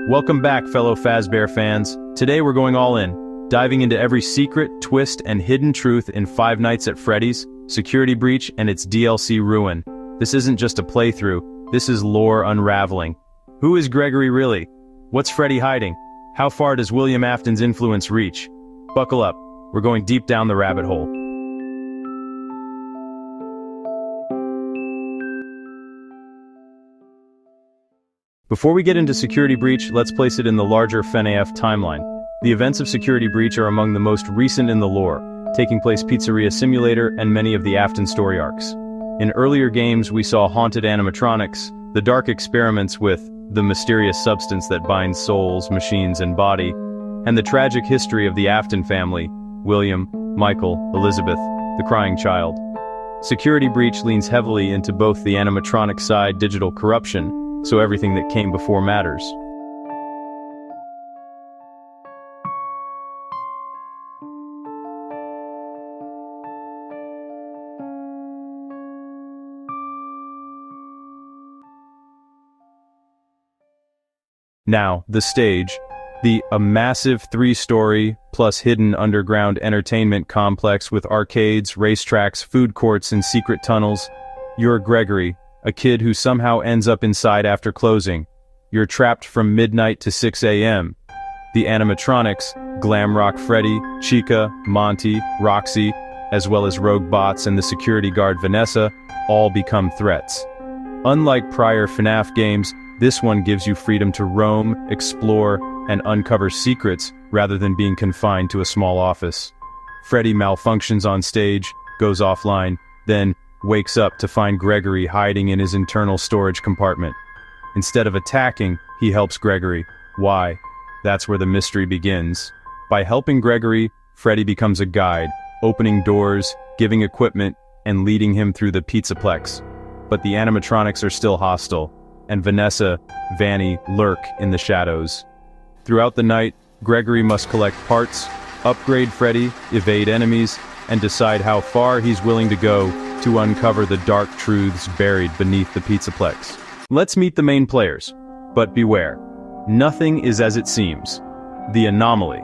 Welcome back, fellow Fazbear fans. Today we're going all in, diving into every secret, twist, and hidden truth in Five Nights at Freddy's, Security Breach, and its DLC ruin. This isn't just a playthrough, this is lore unraveling. Who is Gregory really? What's Freddy hiding? How far does William Afton's influence reach? Buckle up, we're going deep down the rabbit hole. Before we get into Security Breach, let's place it in the larger FNAF timeline. The events of Security Breach are among the most recent in the lore, taking place Pizzeria Simulator and many of the Afton story arcs. In earlier games, we saw haunted animatronics, the dark experiments with the mysterious substance that binds souls, machines, and body, and the tragic history of the Afton family, William, Michael, Elizabeth, the crying child. Security Breach leans heavily into both the animatronic side digital corruption, so everything that came before matters. Now, the stage. A massive 3-story, plus hidden underground entertainment complex with arcades, racetracks, food courts, and secret tunnels. You're Gregory, a kid who somehow ends up inside after closing. You're trapped from midnight to 6 a.m. The animatronics, Glamrock Freddy, Chica, Monty, Roxy, as well as rogue bots and the security guard Vanessa, all become threats. Unlike prior FNAF games, this one gives you freedom to roam, explore, and uncover secrets rather than being confined to a small office. Freddy malfunctions on stage, goes offline, then wakes up to find Gregory hiding in his internal storage compartment. Instead of attacking, he helps Gregory. Why? That's where the mystery begins. By helping Gregory, Freddy becomes a guide, opening doors, giving equipment, and leading him through the Pizzaplex. But the animatronics are still hostile, and Vanessa, Vanny, lurk in the shadows. Throughout the night, Gregory must collect parts, upgrade Freddy, evade enemies, and decide how far he's willing to go to uncover the dark truths buried beneath the Pizzaplex. Let's meet the main players. But beware, nothing is as it seems. The Anomaly.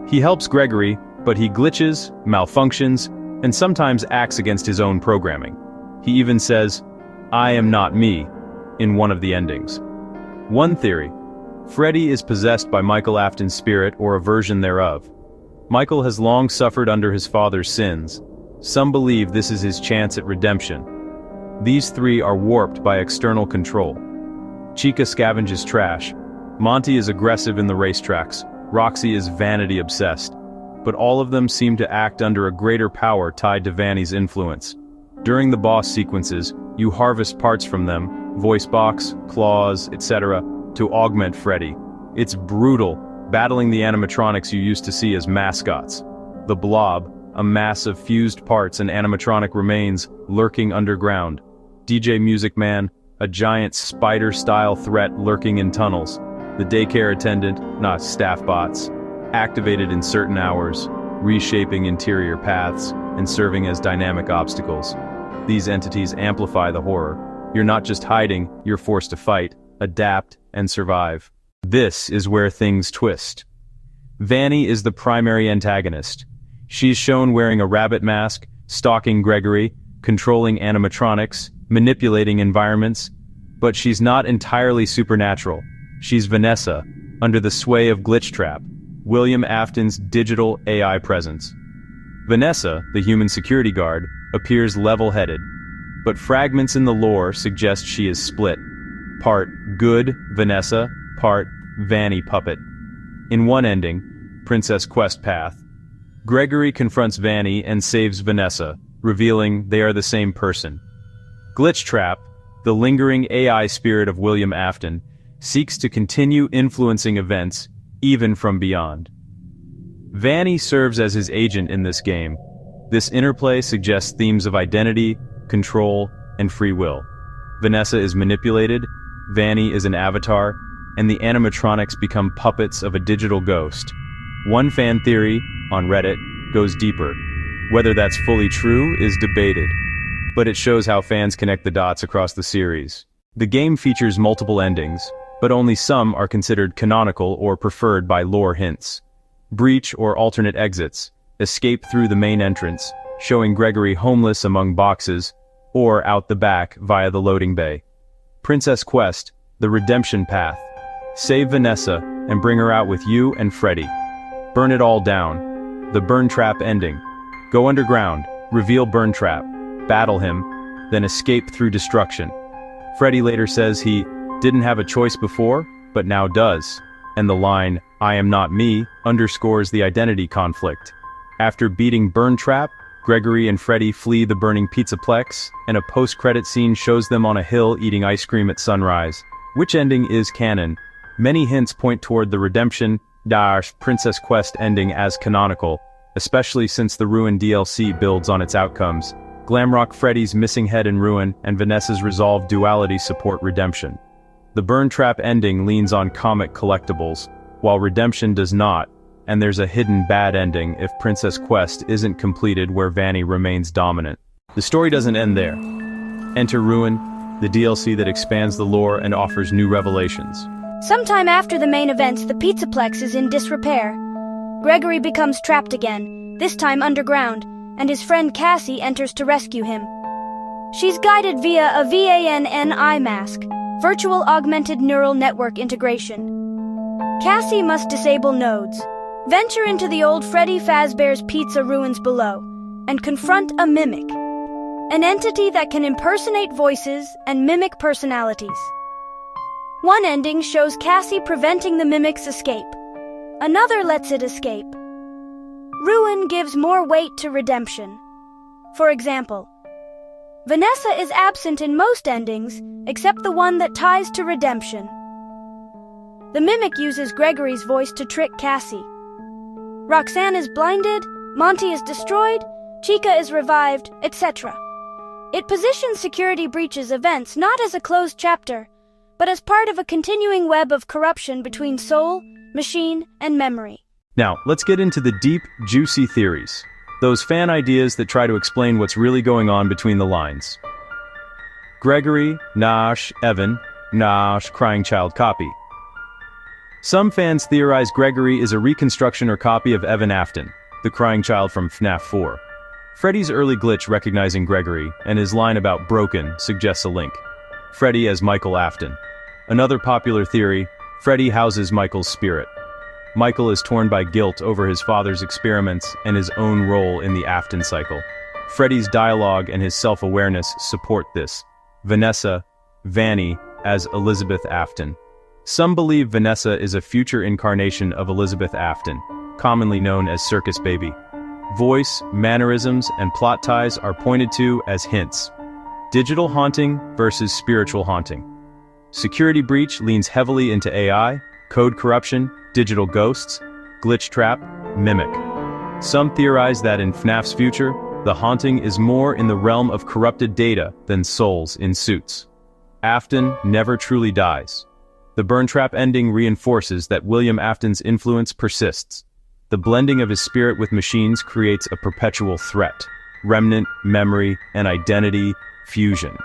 He helps Gregory, but he glitches, malfunctions, and sometimes acts against his own programming. He even says, "I am not me," in one of the endings. One theory: Freddy is possessed by Michael Afton's spirit or a version thereof. Michael has long suffered under his father's sins. Some believe this is his chance at redemption. These three are warped by external control. Chica scavenges trash. Monty is aggressive in the racetracks. Roxy is vanity-obsessed. But all of them seem to act under a greater power tied to Vanny's influence. During the boss sequences, you harvest parts from them, voice box, claws, etc., to augment Freddy. It's brutal, battling the animatronics you used to see as mascots. The Blob, a mass of fused parts and animatronic remains lurking underground. DJ Music Man, a giant spider-style threat lurking in tunnels. The daycare attendant, not staff bots, activated in certain hours, reshaping interior paths and serving as dynamic obstacles. These entities amplify the horror. You're not just hiding, you're forced to fight, adapt, and survive. This is where things twist. Vanny is the primary antagonist. She's shown wearing a rabbit mask, stalking Gregory, controlling animatronics, manipulating environments, but she's not entirely supernatural. She's Vanessa, under the sway of Glitchtrap, William Afton's digital AI presence. Vanessa, the human security guard, appears level-headed, but fragments in the lore suggest she is split. Part good Vanessa, part Vanny puppet. In one ending, Princess Quest Path, Gregory confronts Vanny and saves Vanessa, revealing they are the same person. Glitchtrap, the lingering AI spirit of William Afton, seeks to continue influencing events, even from beyond. Vanny serves as his agent in this game. This interplay suggests themes of identity, control, and free will. Vanessa is manipulated, Vanny is an avatar, and the animatronics become puppets of a digital ghost. One fan theory, on Reddit, goes deeper. Whether that's fully true is debated, but it shows how fans connect the dots across the series. The game features multiple endings, but only some are considered canonical or preferred by lore hints. Breach or alternate exits, escape through the main entrance, showing Gregory homeless among boxes, or out the back via the loading bay. Princess Quest, the redemption path. Save Vanessa and bring her out with you and Freddy. Burn it all down. The Burn Trap ending. Go underground, reveal Burn Trap, battle him, then escape through destruction. Freddy later says he didn't have a choice before, but now does. And the line, "I am not me," underscores the identity conflict. After beating Burn Trap, Gregory and Freddy flee the burning Pizzaplex, and a post-credit scene shows them on a hill eating ice cream at sunrise. Which ending is canon? Many hints point toward the Redemption-Princess Quest ending as canonical, especially since the Ruin DLC builds on its outcomes. Glamrock Freddy's missing head in Ruin and Vanessa's resolved duality support redemption. The Burn Trap ending leans on comic collectibles, while Redemption does not, and there's a hidden bad ending if Princess Quest isn't completed where Vanny remains dominant. The story doesn't end there. Enter Ruin, the DLC that expands the lore and offers new revelations. Sometime after the main events, the Pizzaplex is in disrepair. Gregory becomes trapped again, this time underground, and his friend Cassie enters to rescue him. She's guided via a VANNI mask, Virtual Augmented Neural Network Integration. Cassie must disable nodes, venture into the old Freddy Fazbear's Pizza ruins below, and confront a mimic, an entity that can impersonate voices and mimic personalities. One ending shows Cassie preventing the mimic's escape. Another lets it escape. Ruin gives more weight to redemption. For example, Vanessa is absent in most endings, except the one that ties to redemption. The mimic uses Gregory's voice to trick Cassie. Roxanne is blinded, Monty is destroyed, Chica is revived, etc. It positions Security Breach's events not as a closed chapter, but as part of a continuing web of corruption between soul, machine, and memory. Now, let's get into the deep, juicy theories. Those fan ideas that try to explain what's really going on between the lines. Gregory, Nash, Evan, Nash, Crying Child copy. Some fans theorize Gregory is a reconstruction or copy of Evan Afton, the crying child from FNAF 4. Freddy's early glitch recognizing Gregory, and his line about broken, suggests a link. Freddy as Michael Afton. Another popular theory, Freddy houses Michael's spirit. Michael is torn by guilt over his father's experiments and his own role in the Afton cycle. Freddy's dialogue and his self-awareness support this. Vanessa, Vanny, as Elizabeth Afton. Some believe Vanessa is a future incarnation of Elizabeth Afton, commonly known as Circus Baby. Voice, mannerisms, and plot ties are pointed to as hints. Digital haunting versus spiritual haunting. Security Breach leans heavily into AI, code corruption, digital ghosts, Glitchtrap, mimic. Some theorize that in FNAF's future, the haunting is more in the realm of corrupted data than souls in suits. Afton never truly dies. The Burn Trap ending reinforces that William Afton's influence persists. The blending of his spirit with machines creates a perpetual threat. Remnant, memory, and identity fusion.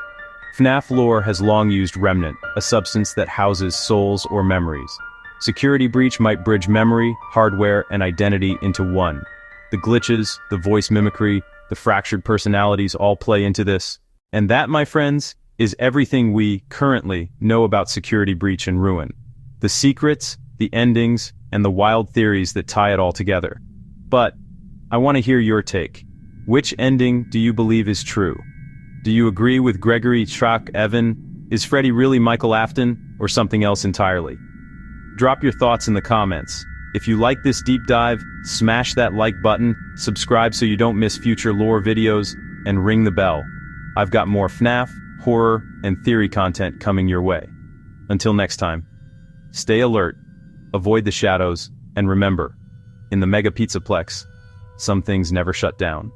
FNAF lore has long used Remnant, a substance that houses souls or memories. Security Breach might bridge memory, hardware, and identity into one. The glitches, the voice mimicry, the fractured personalities all play into this. And that, my friends, is everything we currently know about Security Breach and Ruin. The secrets, the endings, and the wild theories that tie it all together. But I want to hear your take. Which ending do you believe is true? Do you agree with Gregory, Schrock, Evan? Is Freddy really Michael Afton, or something else entirely? Drop your thoughts in the comments. If you like this deep dive, smash that like button, subscribe so you don't miss future lore videos, and ring the bell. I've got more FNAF, horror, and theory content coming your way. Until next time, stay alert, avoid the shadows, and remember, in the Mega Pizzaplex, some things never shut down.